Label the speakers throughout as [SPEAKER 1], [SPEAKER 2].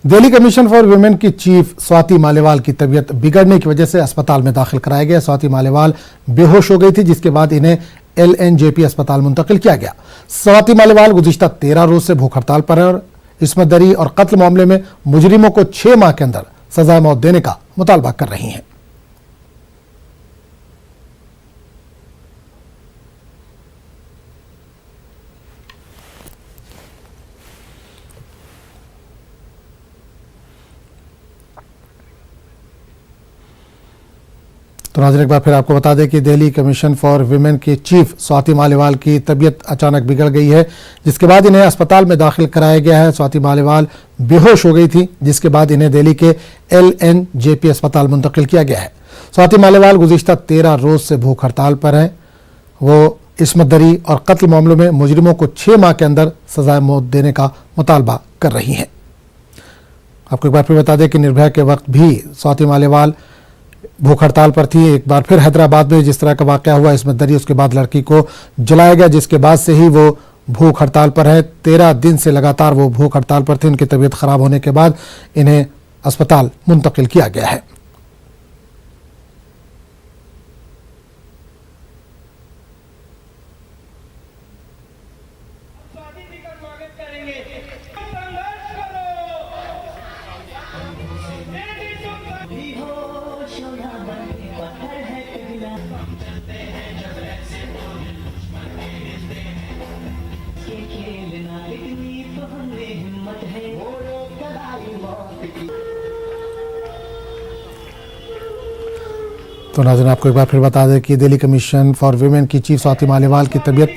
[SPEAKER 1] Delhi commission for women की chief Swati Maliwal की तबीयत बिगड़ने की वजह से अस्पताल में दाखिल कराया गया। स्वाति मालेवाल बेहोश हो गई थी, जिसके बाद इन्हें LNJP अस्पताल मुंतकिल किया गया। स्वाति मालेवाल गुज़िश्ता 13 रोज से भूख हड़ताल पर है और इस्मत दरी और कत्ल मामले में मुजरिमों को 6 माह के अंदर सजाए मौत देने का मुतालबा कर रही हैं। तो नाज़रीन, एक बार फिर आपको बता दें कि दिल्ली कमीशन फॉर वुमेन की चीफ स्वाति मालेवाल की तबीयत अचानक बिगड़ गई है, जिसके बाद इन्हें अस्पताल में दाखिल कराया गया है। स्वाति मालेवाल बेहोश हो गई थी, जिसके बाद इन्हें दिल्ली के LNJP अस्पताल मुंतकिल किया गया है। स्वाति मालेवाल गुज़िश्ता 13 रोज से भूख हड़ताल पर हैं। वो इस्मत दरी और कत्ल मामलों में मुजरिमों को 6 माह के अंदर सजाए मौत देने का मुतालबा कर रही हैं। आपको एक बार फिर बता दें कि निर्भया के वक्त भी स्वाति मालेवाल भूख हड़ताल पर थी। एक बार फिर हैदराबाद में जिस तरह का वाकया हुआ इसमें दरी, उसके बाद लड़की को जलाया गया, जिसके बाद से ही वो भूख हड़ताल पर है। 13 दिन से लगातार वो भूख हड़ताल पर थे। उनकी तबीयत खराब होने के बाद इन्हें अस्पताल मुंतकिल किया गया है। तो नाज़रीन, आपको एक बार फिर बता दें कि दिल्ली कमीशन फॉर वुमेन की चीफ स्वाति मालेवाल की तबीयत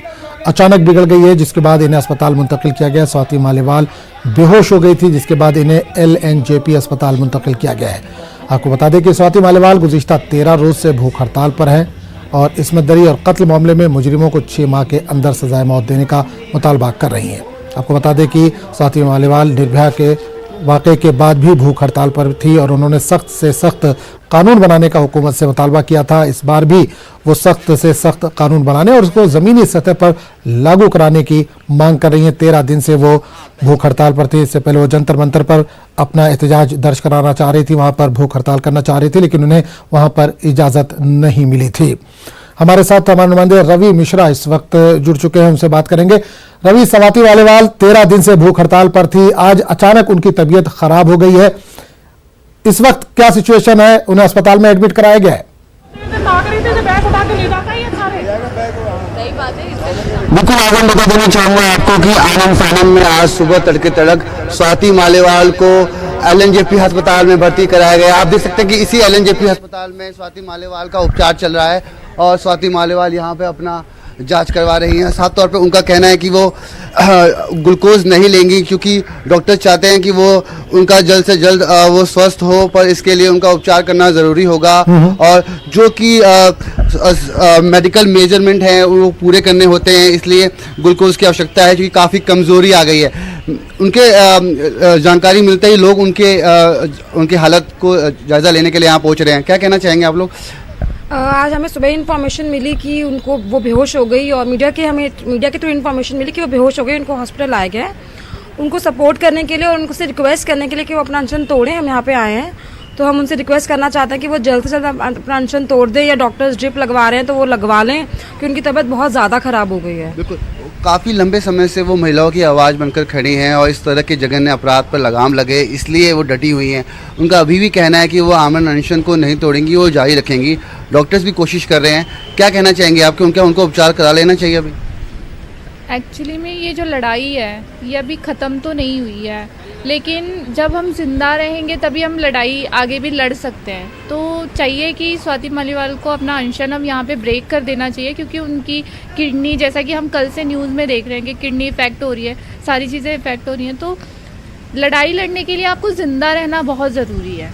[SPEAKER 1] अचानक बिगड़ गई है, जिसके बाद इन्हें अस्पताल मुंतकिल किया गया। स्वाति मालेवाल बेहोश हो गई थी, जिसके बाद इन्हें LNJP अस्पताल मुंतकिल किया गया है। आपको बता दें कि स्वाति मालेवाल गुज़िश्ता 13 रोज से भूख हड़ताल पर है और इस्मत दरी और कत्ल मामले में मुजरिमों को 6 माह के अंदर सजाए मौत देने का मुतालबा कर रही हैं। आपको बता दें कि स्वाति मालेवाल निर्भया के वाक़े के बाद भी भूख हड़ताल पर थी और उन्होंने सख्त से सख्त कानून बनाने का हुकूमत से मुतालबा किया था। इस बार भी वो सख्त से सख्त कानून बनाने और उसको ज़मीनी सतह पर लागू कराने की मांग कर रही हैं। 13 दिन से वो भूख हड़ताल पर थी। इससे पहले वो जंतर मंतर पर अपना एहतजाज दर्ज कराना चाह रही थी, वहाँ पर भूख हड़ताल करना चाह रही थी, लेकिन उन्हें वहाँ पर इजाज़त नहीं मिली थी। हमारे साथ हमारे नुमाइंदे रवि मिश्रा इस वक्त जुड़ चुके हैं, उनसे बात करेंगे। रवि, स्वाति मालेवाल 13 दिन से भूख हड़ताल पर थी, आज अचानक उनकी तबीयत खराब हो गई है। इस वक्त क्या सिचुएशन है? उन्हें अस्पताल में एडमिट कराया गया है।
[SPEAKER 2] बिल्कुल आजम, बता देना चाहूंगा आपको कि आनंद फानंद में आज सुबह तड़के तड़क स्वाति मालेवाल को LNJP अस्पताल में भर्ती कराया गया। आप देख सकते हैं कि इसी LNJP अस्पताल में स्वाति मालेवाल का उपचार चल रहा है और स्वाति मालेवाल यहाँ पे अपना जांच करवा रही हैं। साफ तौर पे उनका कहना है कि वो ग्लूकोज नहीं लेंगी, क्योंकि डॉक्टर चाहते हैं कि वो उनका जल्द से जल्द वो स्वस्थ हो, पर इसके लिए उनका उपचार करना ज़रूरी होगा और जो कि मेडिकल मेजरमेंट हैं वो पूरे करने होते हैं, इसलिए ग्लूकोज की आवश्यकता है, क्योंकि काफ़ी कमज़ोरी आ गई है। उनके जानकारी मिलते ही लोग उनकी हालत को जायज़ा लेने के लिए यहाँ पहुँच रहे हैं। क्या कहना चाहेंगे आप लोग?
[SPEAKER 3] आज हमें सुबह इन्फॉर्मेशन मिली कि उनको वो बेहोश हो गई और मीडिया के थ्रू इन्फॉर्मेशन मिली कि वो बेहोश हो गई। उनको हॉस्पिटल लाया गया है। उनको सपोर्ट करने के लिए और उनको से रिक्वेस्ट करने के लिए कि वो अपना अनशन तोड़ें। हम यहाँ पे आए हैं तो हम उनसे रिक्वेस्ट करना चाहते हैं कि वो जल्द से जल्द अपना अनशन तोड़ दें, या डॉक्टर्स ड्रिप लगवा रहे हैं तो वो लगवा लें, कि उनकी तबीयत बहुत ज़्यादा ख़राब हो गई है।
[SPEAKER 2] बिल्कुल, काफ़ी लंबे समय से वो महिलाओं की आवाज़ बनकर खड़ी हैं और इस तरह के जघन्य अपराध पर लगाम लगे, इसलिए वो डटी हुई हैं। उनका अभी भी कहना है कि वो आमरण अनशन को नहीं तोड़ेंगी, वो जारी रखेंगी। डॉक्टर्स भी कोशिश कर रहे हैं। क्या कहना चाहेंगे आप कि उनको उपचार करा लेना चाहिए अभी?
[SPEAKER 4] एक्चुअली में ये जो लड़ाई है ये अभी ख़त्म तो नहीं हुई है, लेकिन जब हम जिंदा रहेंगे तभी हम लड़ाई आगे भी लड़ सकते हैं। तो चाहिए कि स्वाति मालेवाल को अपना अनशन अब यहाँ पे ब्रेक कर देना चाहिए, क्योंकि उनकी किडनी, जैसा कि हम कल से न्यूज़ में देख रहे हैं कि किडनी इफेक्ट हो रही है, सारी चीज़ें इफेक्ट हो रही हैं। तो लड़ाई लड़ने के लिए आपको ज़िंदा रहना बहुत ज़रूरी है,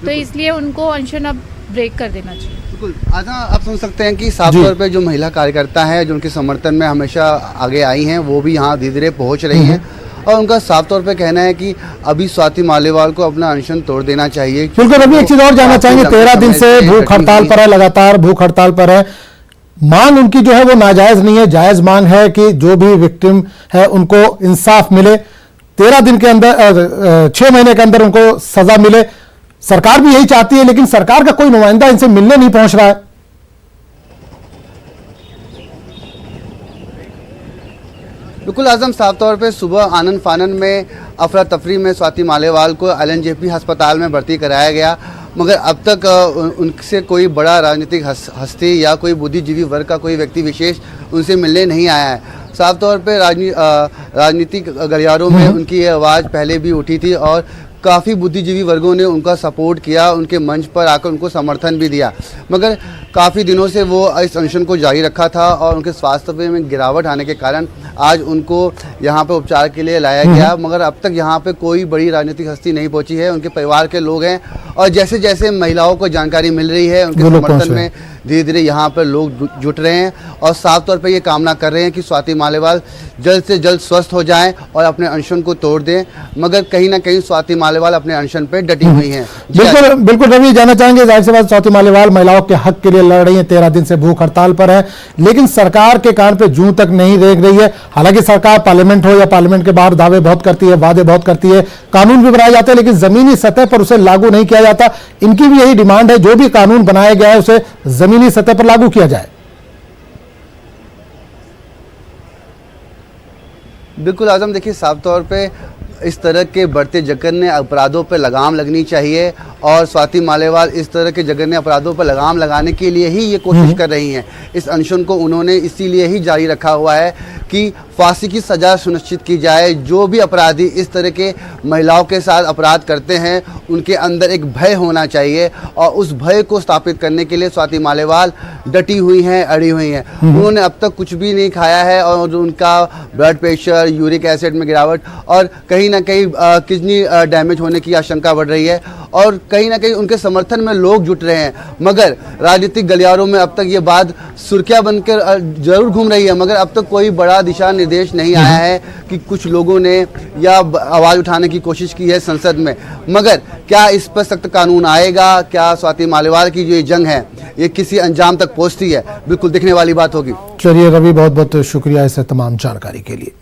[SPEAKER 4] तो इसलिए उनको अनशन अब ब्रेक कर देना चाहिए।
[SPEAKER 2] बिल्कुल, आज आप समझ सकते हैं कि साफ तौर पे जो महिला कार्यकर्ता हैं जो उनके समर्थन में हमेशा आगे आई हैं, वो भी यहाँ धीरे धीरे पहुँच रही हैं और उनका साफ तौर पे कहना है कि अभी स्वाति मालेवाल को अपना अनशन तोड़ देना चाहिए।
[SPEAKER 1] बिल्कुल, अभी एक चीज और जानना चाहेंगे, 13 दिन से भूख हड़ताल पर है, लगातार भूख हड़ताल पर है। मांग उनकी जो है वो नाजायज नहीं है, जायज मांग है कि जो भी विक्टिम है उनको इंसाफ मिले। 13 दिन के अंदर 6 महीने के अंदर उनको सजा मिले। सरकार भी यही चाहती है, लेकिन सरकार का कोई नुमाइंदा इनसे मिलने नहीं पहुंच रहा है।
[SPEAKER 2] बिल्कुल आजम, साफ तौर पे सुबह आनन फानन में अफरा तफरी में स्वाति मालेवाल को LNJP अस्पताल में भर्ती कराया गया, मगर अब तक उनसे कोई बड़ा राजनीतिक हस्ती या कोई बुद्धिजीवी वर्ग का कोई व्यक्ति विशेष उनसे मिलने नहीं आया है। साफ तौर पे राजनीतिक गलियारों में उनकी ये आवाज़ पहले भी उठी थी और काफ़ी बुद्धिजीवी वर्गों ने उनका सपोर्ट किया, उनके मंच पर आकर उनको समर्थन भी दिया, मगर काफ़ी दिनों से वो इस अनशन को जारी रखा था और उनके स्वास्थ्य में गिरावट आने के कारण आज उनको यहाँ पे उपचार के लिए लाया गया, मगर अब तक यहाँ पे कोई बड़ी राजनीतिक हस्ती नहीं पहुँची है। उनके परिवार के लोग हैं और जैसे जैसे महिलाओं को जानकारी मिल रही है उनके समर्थन में धीरे धीरे यहाँ पर लोग जुट रहे हैं और साफ तौर पर ये कामना कर रहे हैं कि स्वाति मालेवाल जल्द से जल्द स्वस्थ हो जाएं और अपने अनशन को तोड़ दें, मगर कहीं ना कहीं स्वाति मालेवाल अपने अनशन पे डटी हुई हैं।
[SPEAKER 1] बिल्कुल बिल्कुल रवि, जानना चाहेंगे, जाहिर सी बात स्वाति मालेवाल महिलाओं के हक के लिए लड़ रही है, 13 दिन से भूख हड़ताल पर है, लेकिन सरकार के कान पे जूं तक नहीं देख रही है। हालांकि सरकार पार्लियामेंट हो या पार्लियामेंट के बाहर दावे बहुत करती है, वादे बहुत करती है, कानून भी बनाए जाते हैं, लेकिन जमीनी सतह पर उसे लागू नहीं किया जाता। इनकी भी यही डिमांड है, जो भी कानून बनाया गया है उसे जमीनी सतह पर लागू किया जाए।
[SPEAKER 2] बिल्कुल आजम, देखिए साफ तौर पे इस तरह के बढ़ते जघन्य अपराधों पर लगाम लगनी चाहिए और स्वाति मालेवाल इस तरह के जघन्य अपराधों पर लगाम लगाने के लिए ही ये कोशिश कर रही हैं। इस अनशन को उन्होंने इसीलिए ही जारी रखा हुआ है कि फांसी की सज़ा सुनिश्चित की जाए। जो भी अपराधी इस तरह के महिलाओं के साथ अपराध करते हैं उनके अंदर एक भय होना चाहिए और उस भय को स्थापित करने के लिए स्वाति मालेवाल डटी हुई हैं, अड़ी हुई हैं। उन्होंने अब तक कुछ भी नहीं खाया है और उनका ब्लड प्रेशर, यूरिक एसिड में गिरावट और कहीं ना कहीं किडनी डैमेज होने की आशंका बढ़ रही है और कहीं ना कहीं उनके समर्थन में लोग जुट रहे हैं, मगर राजनीतिक गलियारों में अब तक ये बात सुर्खियां बनकर जरूर घूम रही है, मगर अब तक कोई बड़ा दिशा निर्देश नहीं आया है कि कुछ लोगों ने या आवाज़ उठाने की कोशिश की है संसद में, मगर क्या इस पर सख्त कानून आएगा? क्या स्वाति मालेवाल की जो ये जंग है ये किसी अंजाम तक पहुंचती है? बिल्कुल देखने वाली बात होगी।
[SPEAKER 1] चलिए रवि, बहुत बहुत शुक्रिया इस तमाम जानकारी के लिए।